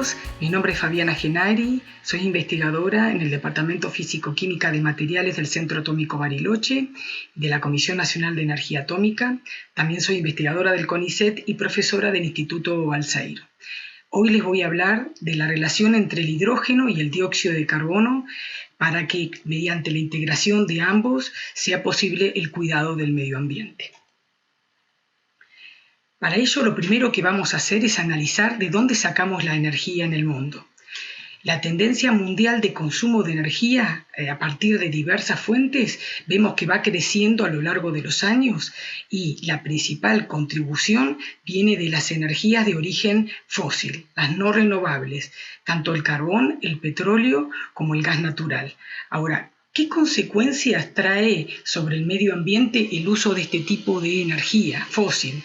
todos, mi nombre es Fabiana Genari, soy investigadora en el Departamento Físico-Química de Materiales del Centro Atómico Bariloche, de la Comisión Nacional de Energía Atómica. También soy investigadora del CONICET y profesora del Instituto Balseiro. Hoy les voy a hablar de la relación entre el hidrógeno y el dióxido de carbono para que, mediante la integración de ambos, sea posible el cuidado del medio ambiente. Para ello, lo primero que vamos a hacer es analizar de dónde sacamos la energía en el mundo. La tendencia mundial de consumo de energía a partir de diversas fuentes vemos que va creciendo a lo largo de los años y la principal contribución viene de las energías de origen fósil, las no renovables, tanto el carbón, el petróleo como el gas natural. Ahora, ¿qué consecuencias trae sobre el medio ambiente el uso de este tipo de energía fósil?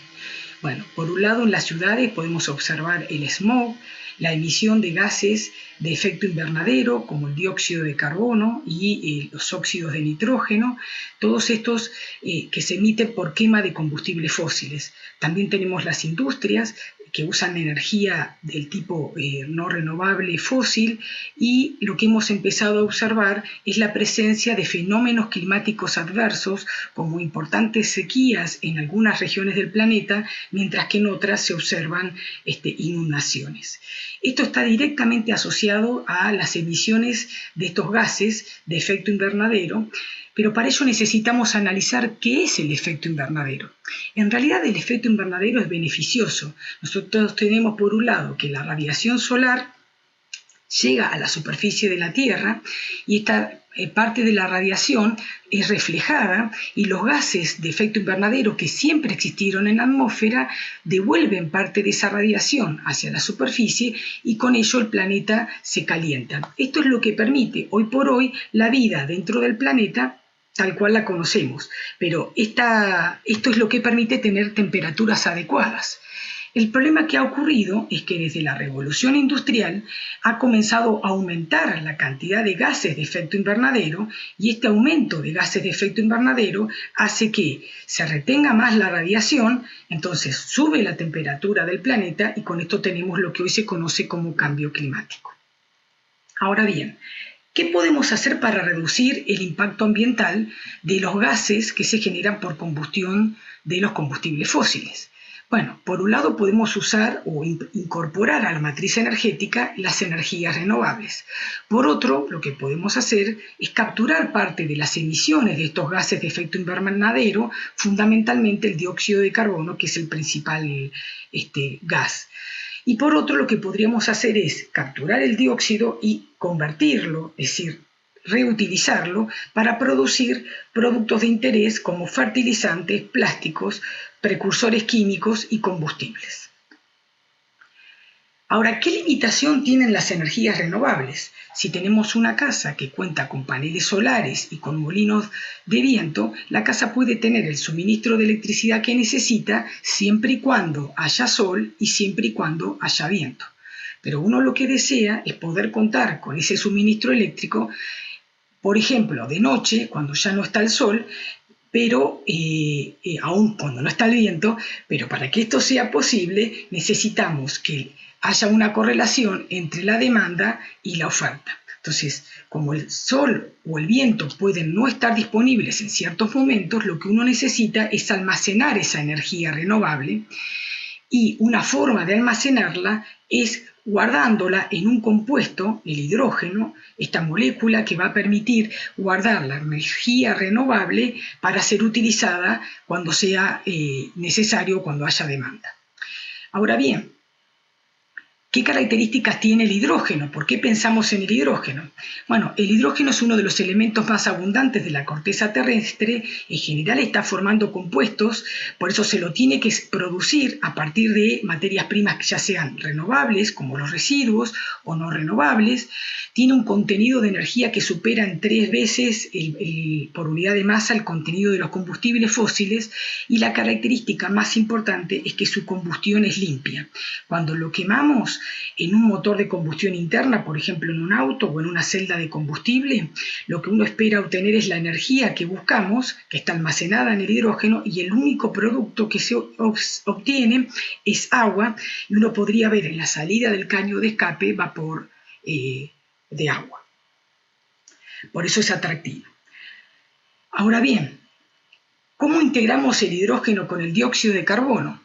Bueno, por un lado en las ciudades podemos observar el smog, la emisión de gases de efecto invernadero como el dióxido de carbono y los óxidos de nitrógeno, todos estos que se emiten por quema de combustibles fósiles. También tenemos las industrias que usan energía del tipo no renovable fósil, y lo que hemos empezado a observar es la presencia de fenómenos climáticos adversos como importantes sequías en algunas regiones del planeta, mientras que en otras se observan inundaciones. Esto está directamente asociado a las emisiones de estos gases de efecto invernadero, pero para ello necesitamos analizar qué es el efecto invernadero. En realidad el efecto invernadero es beneficioso. Nosotros tenemos por un lado que la radiación solar llega a la superficie de la Tierra y esta parte de la radiación es reflejada, y los gases de efecto invernadero que siempre existieron en la atmósfera devuelven parte de esa radiación hacia la superficie, y con ello el planeta se calienta. Esto es lo que permite hoy por hoy la vida dentro del planeta tal cual la conocemos, pero esto es lo que permite tener temperaturas adecuadas. El problema que ha ocurrido es que desde la revolución industrial ha comenzado a aumentar la cantidad de gases de efecto invernadero, y este aumento de gases de efecto invernadero hace que se retenga más la radiación, entonces sube la temperatura del planeta y con esto tenemos lo que hoy se conoce como cambio climático. Ahora bien, ¿qué podemos hacer para reducir el impacto ambiental de los gases que se generan por combustión de los combustibles fósiles? Bueno, por un lado podemos usar o incorporar a la matriz energética las energías renovables. Por otro, lo que podemos hacer es capturar parte de las emisiones de estos gases de efecto invernadero, fundamentalmente el dióxido de carbono, que es el principal gas. Y por otro, lo que podríamos hacer es capturar el dióxido y convertirlo, es decir, reutilizarlo para producir productos de interés como fertilizantes, plásticos, precursores químicos y combustibles. Ahora, ¿qué limitación tienen las energías renovables? Si tenemos una casa que cuenta con paneles solares y con molinos de viento, la casa puede tener el suministro de electricidad que necesita siempre y cuando haya sol y siempre y cuando haya viento. Pero uno lo que desea es poder contar con ese suministro eléctrico, por ejemplo, de noche, cuando ya no está el sol, pero aún cuando no está el viento, pero para que esto sea posible necesitamos que haya una correlación entre la demanda y la oferta. Entonces, como el sol o el viento pueden no estar disponibles en ciertos momentos, lo que uno necesita es almacenar esa energía renovable, y una forma de almacenarla es guardándola en un compuesto, el hidrógeno, esta molécula que va a permitir guardar la energía renovable para ser utilizada cuando sea necesario, cuando haya demanda. Ahora bien, ¿qué características tiene el hidrógeno? ¿Por qué pensamos en el hidrógeno? Bueno, el hidrógeno es uno de los elementos más abundantes de la corteza terrestre. En general está formando compuestos, por eso se lo tiene que producir a partir de materias primas que ya sean renovables, como los residuos, o no renovables. Tiene un contenido de energía que supera en 3 veces por unidad de masa el contenido de los combustibles fósiles, y la característica más importante es que su combustión es limpia. Cuando lo quemamos, estamos en un motor de combustión interna, por ejemplo en un auto o en una celda de combustible, lo que uno espera obtener es la energía que buscamos, que está almacenada en el hidrógeno, y el único producto que se obtiene es agua, y uno podría ver en la salida del caño de escape vapor de agua. Por eso es atractivo. Ahora bien, ¿cómo integramos el hidrógeno con el dióxido de carbono?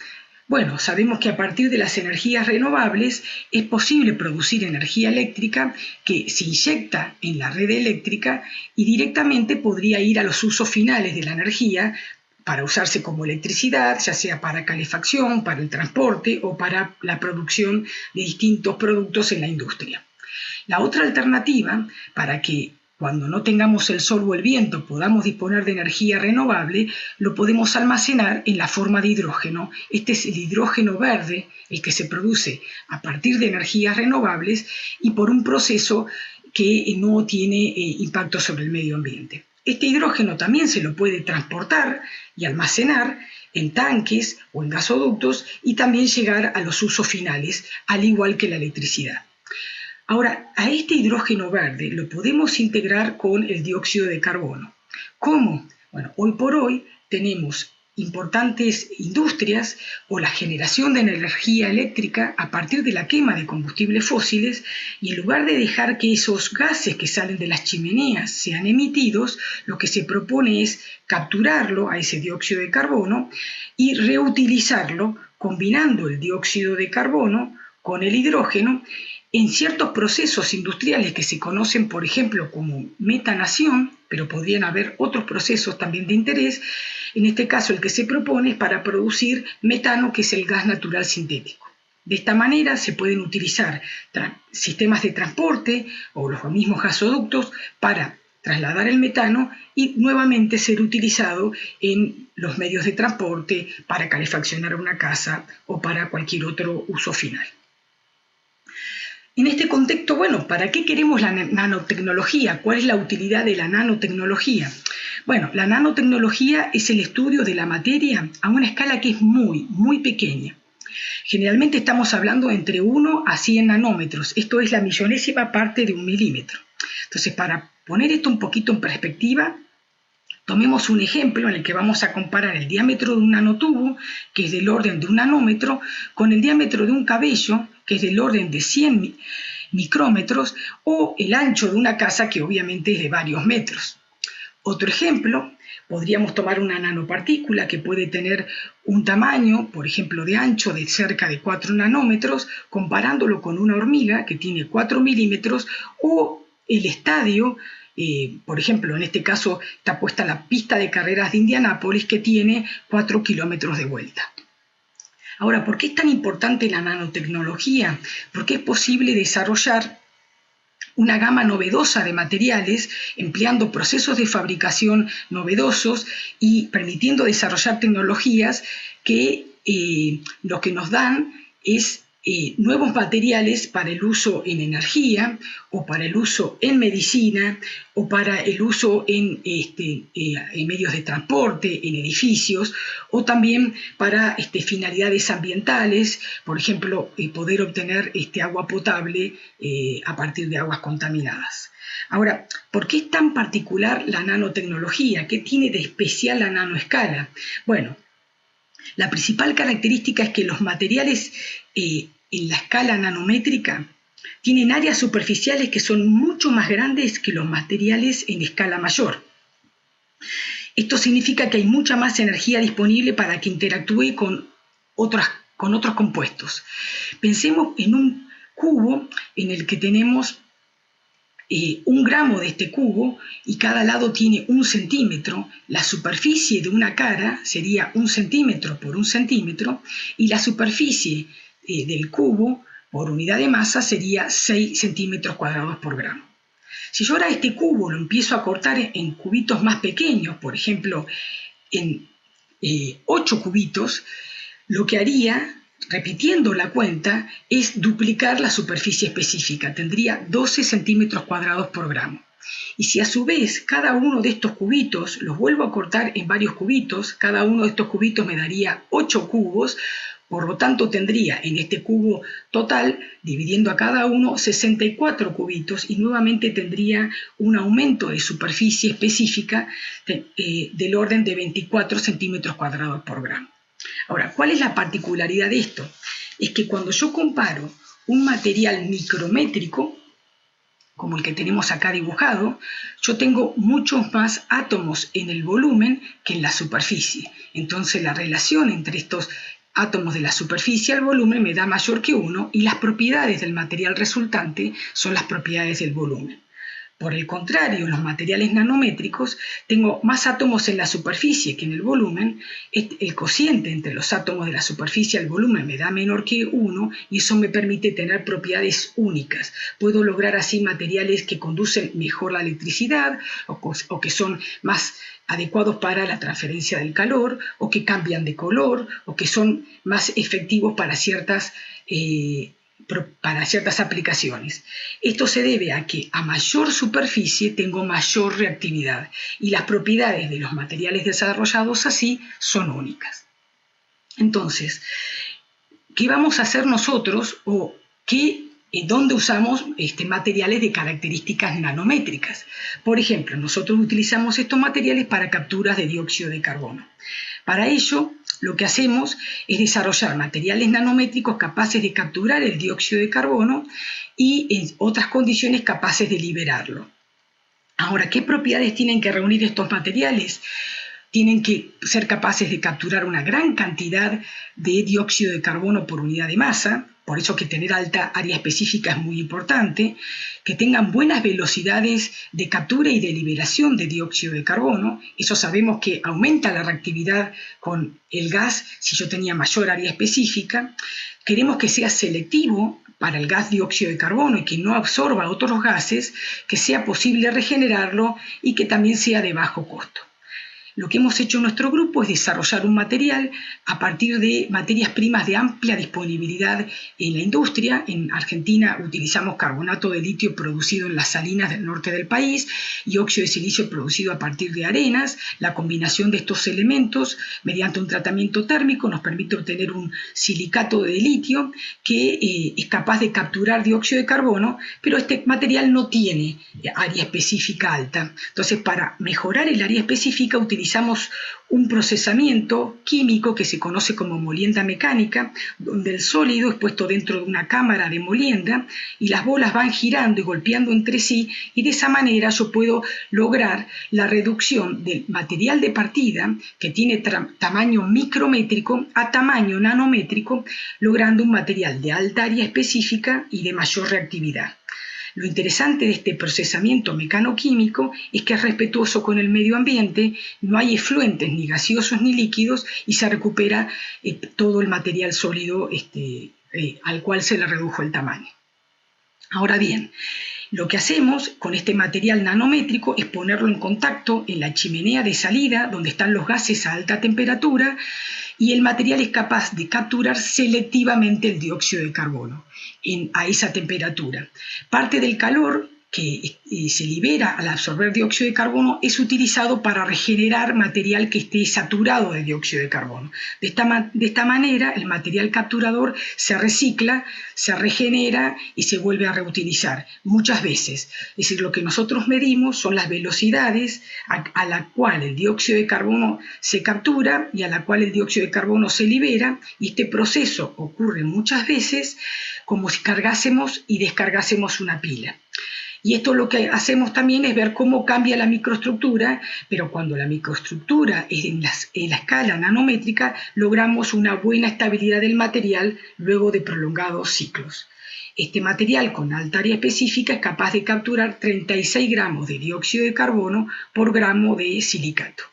Bueno, sabemos que a partir de las energías renovables es posible producir energía eléctrica que se inyecta en la red eléctrica y directamente podría ir a los usos finales de la energía para usarse como electricidad, ya sea para calefacción, para el transporte o para la producción de distintos productos en la industria. La otra alternativa para que cuando no tengamos el sol o el viento podamos disponer de energía renovable, lo podemos almacenar en la forma de hidrógeno. Este es el hidrógeno verde, el que se produce a partir de energías renovables y por un proceso que no tiene impacto sobre el medio ambiente. Este hidrógeno también se lo puede transportar y almacenar en tanques o en gasoductos y también llegar a los usos finales, al igual que la electricidad. Ahora, a este hidrógeno verde lo podemos integrar con el dióxido de carbono. ¿Cómo? Bueno, hoy por hoy tenemos importantes industrias o la generación de energía eléctrica a partir de la quema de combustibles fósiles, y en lugar de dejar que esos gases que salen de las chimeneas sean emitidos, lo que se propone es capturarlo a ese dióxido de carbono y reutilizarlo combinando el dióxido de carbono con el hidrógeno en ciertos procesos industriales que se conocen, por ejemplo, como metanación, pero podrían haber otros procesos también de interés. En este caso, el que se propone es para producir metano, que es el gas natural sintético. De esta manera se pueden utilizar sistemas de transporte o los mismos gasoductos para trasladar el metano y nuevamente ser utilizado en los medios de transporte para calefaccionar una casa o para cualquier otro uso final. En este contexto, bueno, ¿para qué queremos la nanotecnología? ¿Cuál es la utilidad de la nanotecnología? Bueno, la nanotecnología es el estudio de la materia a una escala que es muy, muy pequeña. Generalmente estamos hablando entre 1 a 100 nanómetros, esto es la millonésima parte de un milímetro. Entonces, para poner esto un poquito en perspectiva, tomemos un ejemplo en el que vamos a comparar el diámetro de un nanotubo, que es del orden de un nanómetro, con el diámetro de un cabello, que es del orden de 100 micrómetros, o el ancho de una casa, que obviamente es de varios metros. Otro ejemplo, podríamos tomar una nanopartícula que puede tener un tamaño, por ejemplo, de ancho de cerca de 4 nanómetros, comparándolo con una hormiga que tiene 4 milímetros, o el estadio, por ejemplo, en este caso está puesta la pista de carreras de Indianápolis, que tiene 4 kilómetros de vuelta. Ahora, ¿por qué es tan importante la nanotecnología? Porque es posible desarrollar una gama novedosa de materiales empleando procesos de fabricación novedosos y permitiendo desarrollar tecnologías que lo que nos dan es nuevos materiales para el uso en energía o para el uso en medicina o para el uso en medios de transporte, en edificios, o también para finalidades ambientales, por ejemplo, poder obtener agua potable a partir de aguas contaminadas. Ahora, ¿por qué es tan particular la nanotecnología? ¿Qué tiene de especial la nanoescala? Bueno, la principal característica es que los materiales en la escala nanométrica tienen áreas superficiales que son mucho más grandes que los materiales en escala mayor. Esto significa que hay mucha más energía disponible para que interactúe con otros compuestos. Pensemos en un cubo en el que tenemos 1 gramo de este cubo y cada lado tiene 1 centímetro. La superficie de una cara sería 1 centímetro por 1 centímetro y la superficie del cubo por unidad de masa sería 6 centímetros cuadrados por gramo. Si yo ahora este cubo lo empiezo a cortar en cubitos más pequeños, por ejemplo en 8 cubitos, lo que haría, repitiendo la cuenta, es duplicar la superficie específica, tendría 12 centímetros cuadrados por gramo. Y si a su vez cada uno de estos cubitos los vuelvo a cortar en varios cubitos, cada uno de estos cubitos me daría 8 cubos, Por lo tanto, tendría en este cubo total, dividiendo a cada uno, 64 cubitos y nuevamente tendría un aumento de superficie específica del orden de 24 centímetros cuadrados por gramo. Ahora, ¿cuál es la particularidad de esto? Es que cuando yo comparo un material micrométrico, como el que tenemos acá dibujado, yo tengo muchos más átomos en el volumen que en la superficie. Entonces la relación entre estos átomos de la superficie al volumen me da mayor que 1 y las propiedades del material resultante son las propiedades del volumen. Por el contrario, en los materiales nanométricos tengo más átomos en la superficie que en el volumen. El cociente entre los átomos de la superficie al volumen me da menor que 1 y eso me permite tener propiedades únicas. Puedo lograr así materiales que conducen mejor la electricidad o que son más adecuados para la transferencia del calor o que cambian de color o que son más efectivos para ciertas aplicaciones. Esto se debe a que a mayor superficie tengo mayor reactividad y las propiedades de los materiales desarrollados así son únicas. Entonces, ¿qué vamos a hacer nosotros o dónde usamos materiales de características nanométricas? Por ejemplo, nosotros utilizamos estos materiales para capturas de dióxido de carbono. Para ello, lo que hacemos es desarrollar materiales nanométricos capaces de capturar el dióxido de carbono y en otras condiciones capaces de liberarlo. Ahora, ¿qué propiedades tienen que reunir estos materiales? Tienen que ser capaces de capturar una gran cantidad de dióxido de carbono por unidad de masa, por eso que tener alta área específica es muy importante, que tengan buenas velocidades de captura y de liberación de dióxido de carbono. Eso sabemos que aumenta la reactividad con el gas si yo tenía mayor área específica. Queremos que sea selectivo para el gas dióxido de carbono y que no absorba otros gases, que sea posible regenerarlo y que también sea de bajo costo. Lo que hemos hecho en nuestro grupo es desarrollar un material a partir de materias primas de amplia disponibilidad en la industria. En Argentina utilizamos carbonato de litio producido en las salinas del norte del país y óxido de silicio producido a partir de arenas. La combinación de estos elementos mediante un tratamiento térmico nos permite obtener un silicato de litio que es capaz de capturar dióxido de carbono, pero este material no tiene área específica alta. Entonces, para mejorar el área específica utilizamos un procesamiento químico que se conoce como molienda mecánica, donde el sólido es puesto dentro de una cámara de molienda y las bolas van girando y golpeando entre sí, y de esa manera yo puedo lograr la reducción del material de partida, que tiene tamaño micrométrico, a tamaño nanométrico, logrando un material de alta área específica y de mayor reactividad. Lo interesante de este procesamiento mecanoquímico es que es respetuoso con el medio ambiente, no hay efluentes ni gaseosos ni líquidos y se recupera todo el material sólido al cual se le redujo el tamaño. Ahora bien, lo que hacemos con este material nanométrico es ponerlo en contacto en la chimenea de salida, donde están los gases a alta temperatura, y el material es capaz de capturar selectivamente el dióxido de carbono a esa temperatura. Parte del calor que se libera al absorber dióxido de carbono es utilizado para regenerar material que esté saturado de dióxido de carbono. De esta manera, el material capturador se recicla, se regenera y se vuelve a reutilizar muchas veces. Es decir, lo que nosotros medimos son las velocidades a la cual el dióxido de carbono se captura y a la cual el dióxido de carbono se libera, y este proceso ocurre muchas veces como si cargásemos y descargásemos una pila. Y esto lo que hacemos también es ver cómo cambia la microestructura, pero cuando la microestructura es en la escala nanométrica, logramos una buena estabilidad del material luego de prolongados ciclos. Este material con alta área específica es capaz de capturar 36 gramos de dióxido de carbono por gramo de silicato.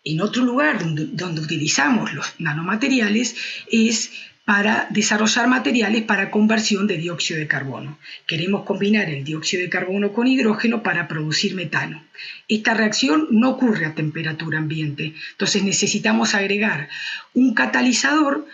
En otro lugar donde utilizamos los nanomateriales es para desarrollar materiales para conversión de dióxido de carbono. Queremos combinar el dióxido de carbono con hidrógeno para producir metano. Esta reacción no ocurre a temperatura ambiente, entonces necesitamos agregar un catalizador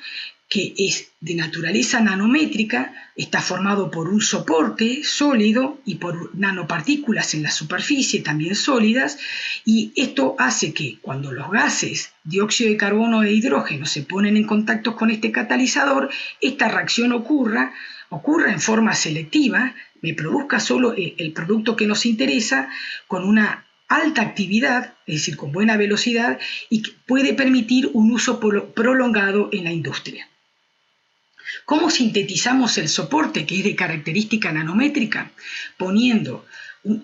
que es de naturaleza nanométrica, está formado por un soporte sólido y por nanopartículas en la superficie también sólidas, y esto hace que cuando los gases dióxido de carbono e hidrógeno se ponen en contacto con este catalizador, esta reacción ocurra en forma selectiva, me produzca solo el producto que nos interesa con una alta actividad, es decir, con buena velocidad, y que puede permitir un uso prolongado en la industria. ¿Cómo sintetizamos el soporte, que es de característica nanométrica? Poniendo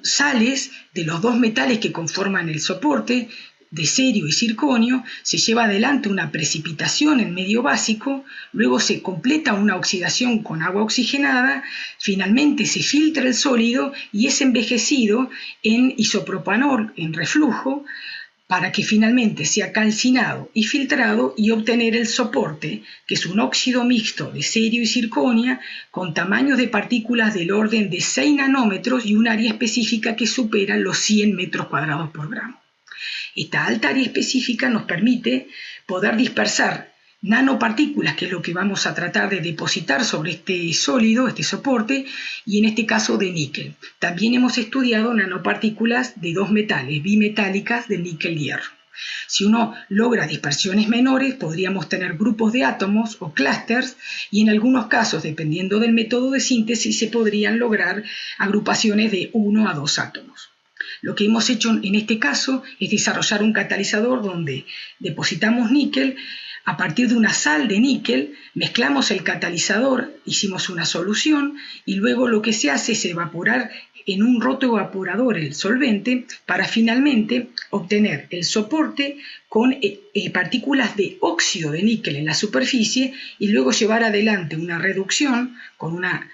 sales de los dos metales que conforman el soporte, de cerio y circonio, se lleva adelante una precipitación en medio básico, luego se completa una oxidación con agua oxigenada, finalmente se filtra el sólido y es envejecido en isopropanol, en reflujo, para que finalmente sea calcinado y filtrado y obtener el soporte, que es un óxido mixto de cerio y circonia con tamaños de partículas del orden de 6 nanómetros y un área específica que supera los 100 metros cuadrados por gramo. Esta alta área específica nos permite poder dispersar nanopartículas, que es lo que vamos a tratar de depositar sobre este sólido, este soporte, y en este caso de níquel. También hemos estudiado nanopartículas de dos metales, bimetálicas de níquel-hierro. Si uno logra dispersiones menores, podríamos tener grupos de átomos o clústeres, y en algunos casos, dependiendo del método de síntesis, se podrían lograr agrupaciones de 1 a 2 átomos. Lo que hemos hecho en este caso es desarrollar un catalizador donde depositamos níquel, a partir de una sal de níquel, mezclamos el catalizador, hicimos una solución y luego lo que se hace es evaporar en un rotoevaporador el solvente para finalmente obtener el soporte con partículas de óxido de níquel en la superficie y luego llevar adelante una reducción con una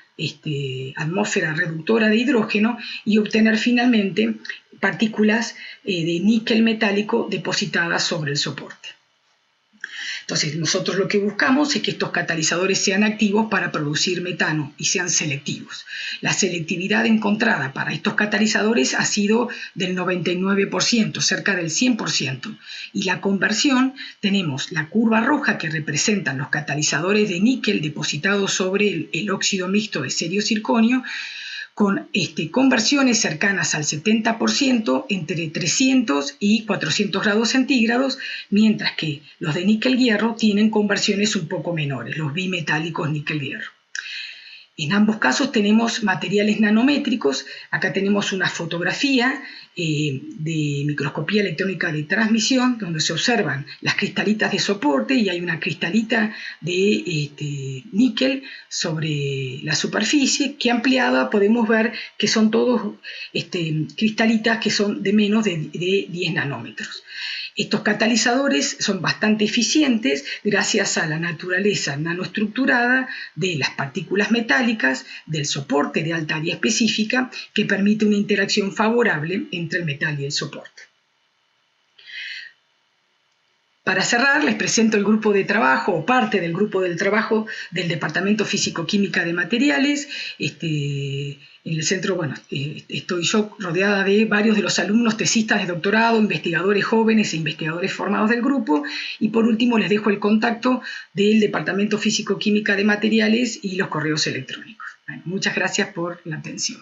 atmósfera reductora de hidrógeno y obtener finalmente partículas de níquel metálico depositadas sobre el soporte. Entonces, nosotros lo que buscamos es que estos catalizadores sean activos para producir metano y sean selectivos. La selectividad encontrada para estos catalizadores ha sido del 99%, cerca del 100%. Y la conversión, tenemos la curva roja que representan los catalizadores de níquel depositados sobre el óxido mixto de cerio-circonio, con conversiones cercanas al 70% entre 300 y 400 grados centígrados, mientras que los de níquel-hierro tienen conversiones un poco menores, los bimetálicos níquel-hierro. En ambos casos tenemos materiales nanométricos. Acá tenemos una fotografía de microscopía electrónica de transmisión, donde se observan las cristalitas de soporte y hay una cristalita de níquel sobre la superficie, que ampliada podemos ver que son todos cristalitas que son de menos de 10 nanómetros. Estos catalizadores son bastante eficientes gracias a la naturaleza nanoestructurada de las partículas metálicas, del soporte de alta área específica, que permite una interacción favorable entre el metal y el soporte. Para cerrar, les presento el grupo de trabajo o parte del grupo de trabajo del Departamento Físico-Química de Materiales. En el centro, estoy yo rodeada de varios de los alumnos tesistas de doctorado, investigadores jóvenes e investigadores formados del grupo. Y por último, les dejo el contacto del Departamento Físico-Química de Materiales y los correos electrónicos. Muchas gracias por la atención.